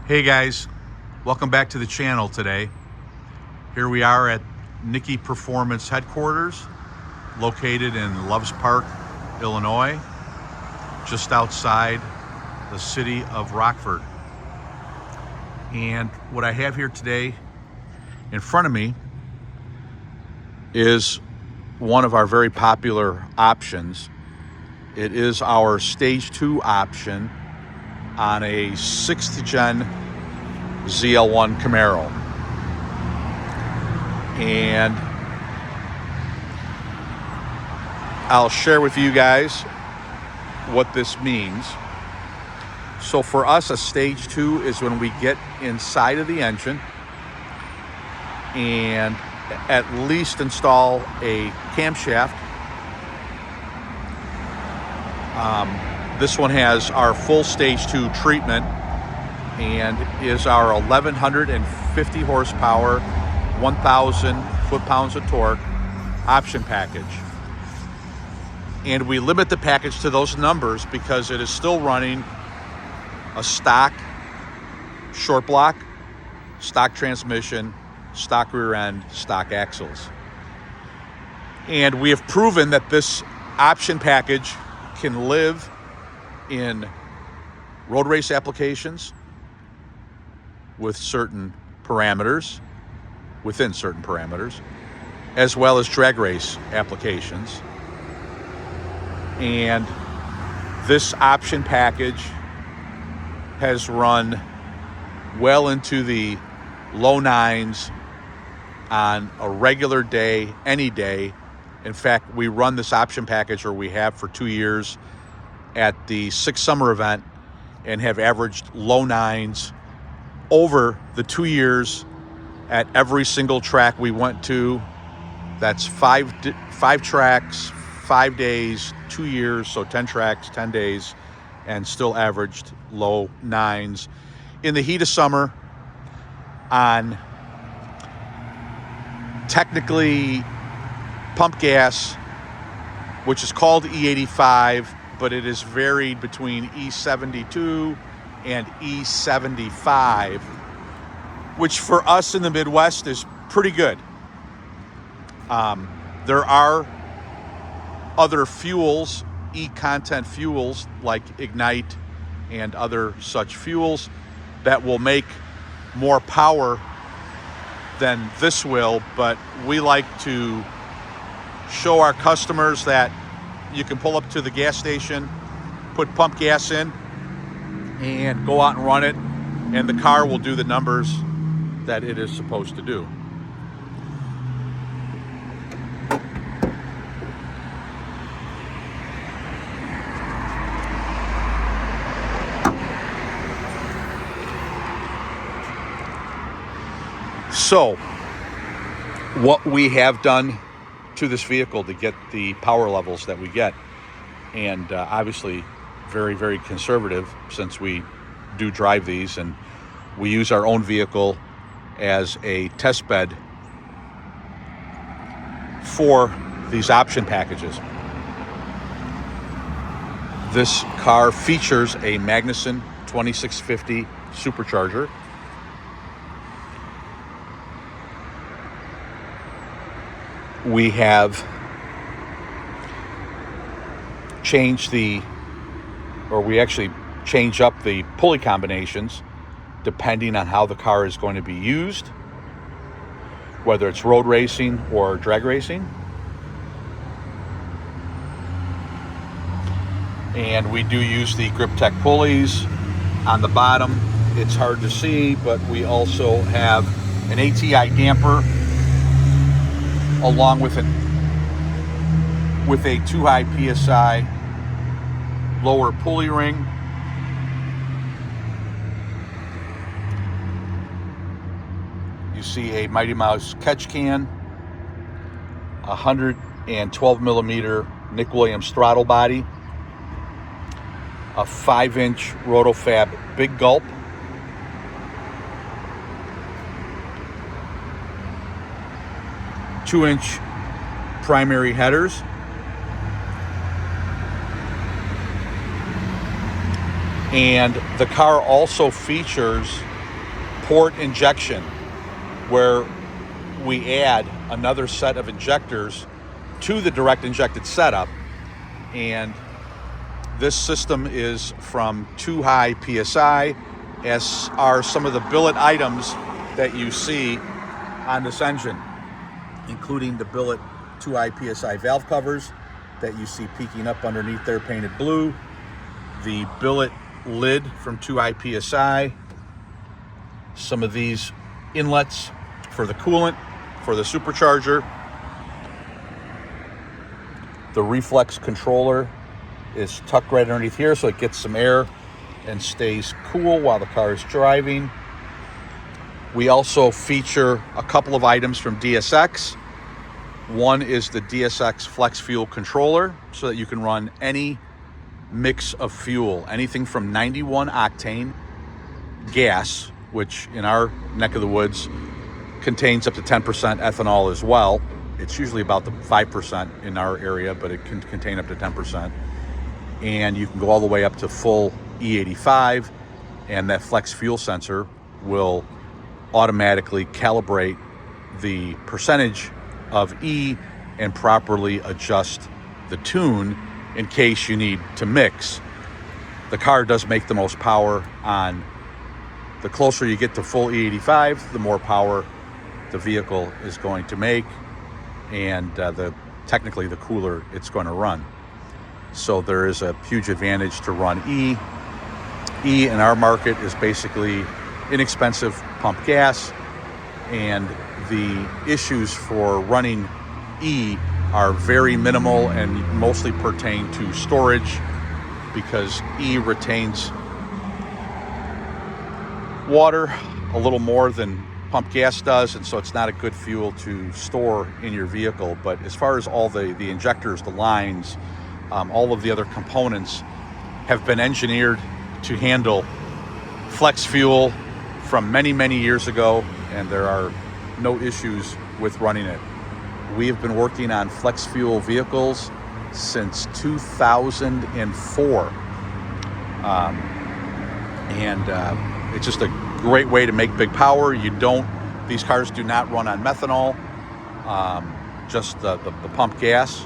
Hey guys, welcome back to the channel today. Here we are at NicKey Performance headquarters, located in Loves Park, Illinois, just outside the city of Rockford. And what I have here today in front of me is one of our very popular options. It is our Stage 2 option on a 6th gen ZL1 Camaro. And I'll share with you guys what this means. So for us, a Stage 2 is when we get inside of the engine and at least install a camshaft. This one has our full Stage 2 treatment and is our 1150 horsepower, 1,000 foot-pounds of torque option package. And we limit the package to those numbers because it is still running a stock short block, stock transmission, stock rear end, stock axles. And we have proven that this option package can live in road race applications with certain parameters, within certain parameters, as well as drag race applications. And this option package has run well into the low nines on a regular day, any day. In fact, we run this option package, or we have for 2 years, at the 6 Summer event and have averaged low nines over the 2 years at every single track we went to. That's five tracks, 5 days, 2 years, so 10 tracks, 10 days, and still averaged low nines. In the heat of summer, on technically pump gas, which is called E85, but it is varied between E72 and E75, which for us in the Midwest is pretty good. There are other fuels, E-content fuels like Ignite and other such fuels that will make more power than this will, but we like to show our customers that you can pull up to the gas station, put pump gas in, and go out and run it, and the car will do the numbers that it is supposed to do. So, what we have done to this vehicle to get the power levels that we get, and obviously very, very conservative, since we do drive these and we use our own vehicle as a test bed for these option packages. This car features a Magnuson 2650 supercharger. We have changed we actually change up the pulley combinations depending on how the car is going to be used, whether it's road racing or drag racing. And we do use the Grip Tech pulleys on the bottom. It's hard to see, but we also have an ATI damper along with a 2 high PSI lower pulley ring. You see a Mighty Mouse catch can, 112 millimeter Nick Williams throttle body, a 5-inch Rotofab Big Gulp, two-inch primary headers, and the car also features port injection, where we add another set of injectors to the direct injected setup. And this system is from 2 high PSI, as are some of the billet items that you see on this engine, including the billet 2 high PSI valve covers that you see peeking up underneath there, painted blue, the billet lid from 2 high PSI, some of these inlets for the coolant, for the supercharger. The reflex controller is tucked right underneath here, so it gets some air and stays cool while the car is driving. We also feature a couple of items from DSX. One is the DSX Flex Fuel Controller, so that you can run any mix of fuel, anything from 91 octane gas, which in our neck of the woods contains up to 10% ethanol as well. It's usually about the 5% in our area, but it can contain up to 10%. And you can go all the way up to full E85, and that flex fuel sensor will automatically calibrate the percentage of E and properly adjust the tune in case you need to mix. The car does make the most power on, the closer you get to full E85, the more power the vehicle is going to make, and technically the cooler it's going to run. So there is a huge advantage to run E. E in our market is basically inexpensive pump gas, and the issues for running E are very minimal and mostly pertain to storage, because E retains water a little more than pump gas does, and so it's not a good fuel to store in your vehicle. But as far as all the injectors, the lines, all of the other components have been engineered to handle flex fuel from many, many years ago, and there are no issues with running it. We have been working on flex fuel vehicles since 2004. It's just a great way to make big power. These cars do not run on methanol, just the pump gas,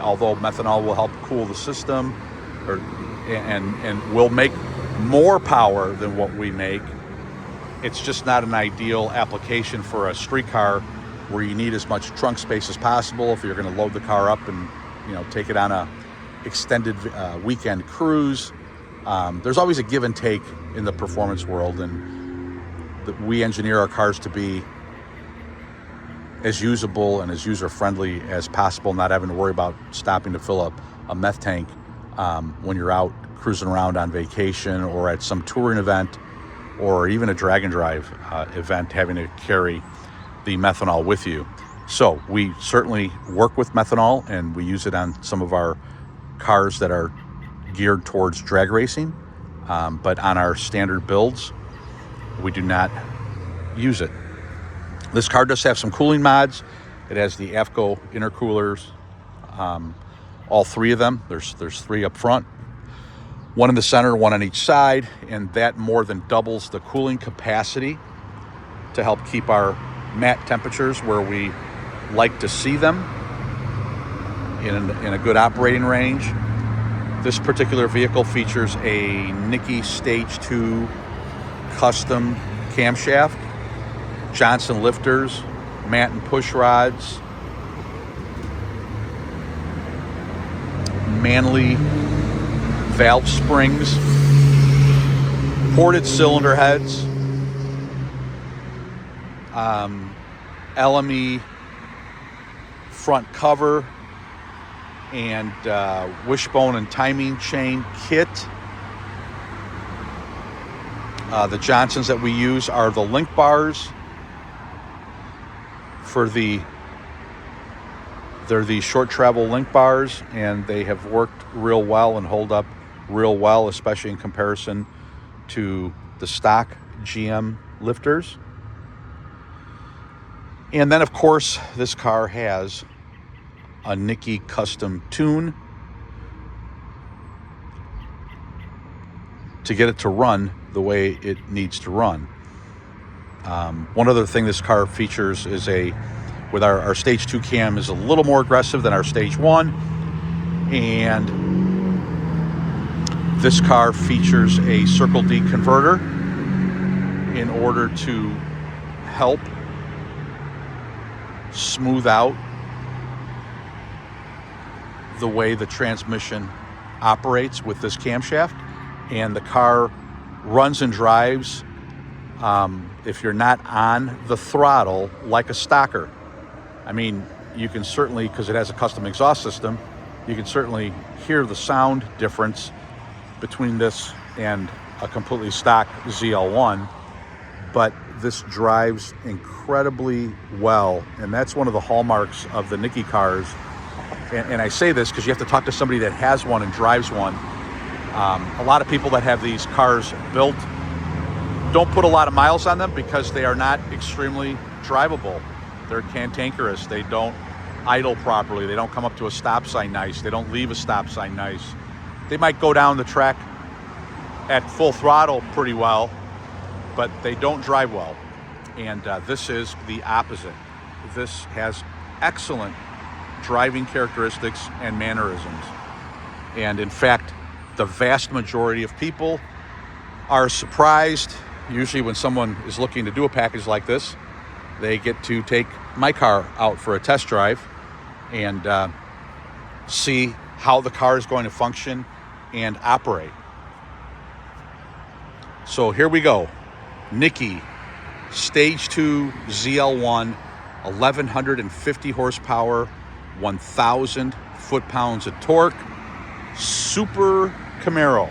although methanol will help cool the system and will make more power than what we make. It's just not an ideal application for a street car where you need as much trunk space as possible if you're going to load the car up and take it on a extended weekend cruise. There's always a give and take in the performance world, and we engineer our cars to be as usable and as user-friendly as possible, not having to worry about stopping to fill up a meth tank when you're out cruising around on vacation or at some touring event or even a drag and drive event, having to carry the methanol with you. So we certainly work with methanol, and we use it on some of our cars that are geared towards drag racing, but on our standard builds, we do not use it. This car does have some cooling mods. It has the AFCO intercoolers, all three of them. There's three up front, one in the center, one on each side, and that more than doubles the cooling capacity to help keep our mat temperatures where we like to see them in a good operating range. This particular vehicle features a NicKey Stage 2 custom camshaft, Johnson lifters, mat and push rods, Manley valve springs, ported cylinder heads, LME front cover, and wishbone and timing chain kit. The Johnsons that we use are the link bars they're the short travel link bars, and they have worked real well and hold up real well, especially in comparison to the stock GM lifters. And then, of course, this car has a NicKey custom tune to get it to run the way it needs to run. One other thing this car features is with our stage 2 cam is a little more aggressive than our stage 1, and this car features a Circle D converter in order to help smooth out the way the transmission operates with this camshaft, and the car runs and drives if you're not on the throttle like a stocker. I mean, you can certainly, because it has a custom exhaust system, you can certainly hear the sound difference between this and a completely stock ZL1, but this drives incredibly well, and that's one of the hallmarks of the NicKey cars. And I say this because you have to talk to somebody that has one and drives one. A lot of people that have these cars built don't put a lot of miles on them because they are not extremely drivable. They're cantankerous. They don't idle properly. They don't come up to a stop sign nice. They don't leave a stop sign nice. They might go down the track at full throttle pretty well, but they don't drive well. And this is the opposite. This has excellent driving characteristics and mannerisms. And in fact, the vast majority of people are surprised. Usually when someone is looking to do a package like this, they get to take my car out for a test drive and see how the car is going to function and operate. So here we go. NicKey Stage 2 ZL1, 1150 horsepower, 1,000 foot-pounds of torque, super Camaro.